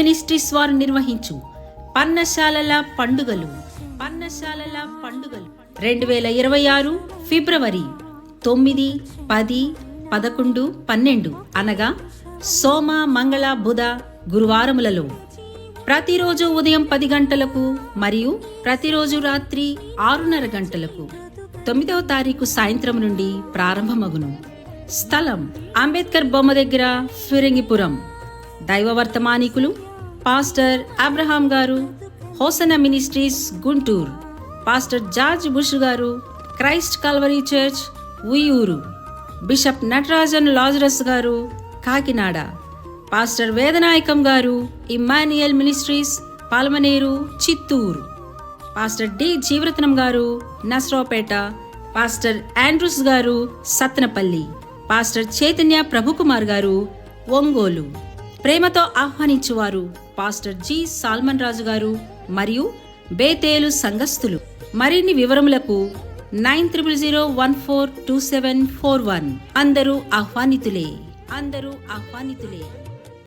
Ministries వారు నిర్వహించు పన్నశాలల పండుగలు 2026 ఫిబ్రవరి 9, 10, 11, 12 అనగా సోమ, మంగళ, బుధ, గురువారములలో ప్రతిరోజు ఉదయం 10 గంటలకు మరియు ప్రతిరోజు రాత్రి 6:30 గంటలకు 9వ తారీఖు సాయంత్రం నుండి ప్రారంభమగును. స్థలం అంబేద్కర్ బొమ్మ దగ్గర, ఫిరంగిపురం. దైవ వర్తమానికులు పాస్టర్ అబ్రహాం గారు, Hosanna ministries Guntur. Pastor George Bush గారు, Christ Calvary church Uyyuru. Bishop Natarajan Lazarus గారు, కాకినాడ. పాస్టర్ వేదనాయకం గారు, Emmanuel ministries Palamaner, Chittoor. Pastor D Jeevaratnam గారు, నస్రావుపేట. పాస్టర్ ఆండ్రూస్ గారు, సత్తెనపల్లి. పాస్టర్ చైతన్య ప్రభుకుమార్ గారు, ఒంగోలు. ప్రేమతో ఆహ్వానించువారు పాస్టర్ జి సాల్మన్ రాజు గారు మరియు బేతేలు సంఘస్థులు. మరిన్ని వివరములకు 9000142741. అందరూ ఆహ్వానితులే.